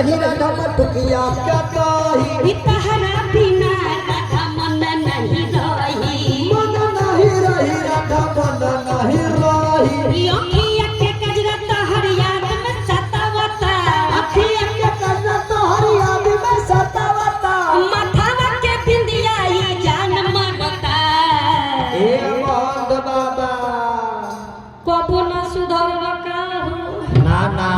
कही राधा बटुकिया क्या कही तहरा बिना राधा मन नहीं रही मन नहीं रही राधा मन नहीं रही अखिया के कजरा तोहर याद में सतावता अखिया के कजरा तोहर याद में सतावता माथावा के बिंदिया ये जान मरता ए बंद बाबा कबो न सुधरवा का हो ना ना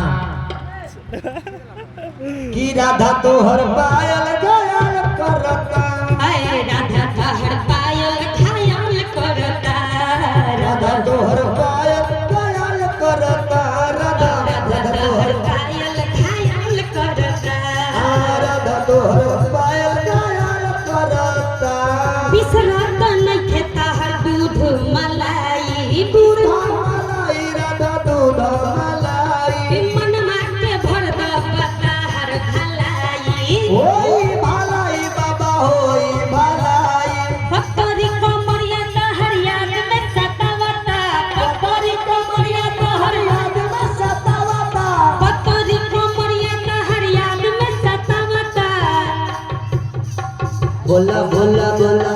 की राधा तोहर पायल घायल करता आए राधा तोहर पायल घायल करता राधा तोहर पायल घायल करता राधा तोहर पायल घायल करता राधा तोहर पायल घायल करता बिसरत नहीं तोहर दूध मलाई दूध मलाई राधा दूध मलाई मनमा के भर द तोहर भलाई होई भलाई बाबा होई भलाई पतरी कमरिया तोहर याद में सतावता पतरी कमरिया तोहर याद में सतावता पतरी कमरिया तोहर याद में सतावता बोला बोला बोला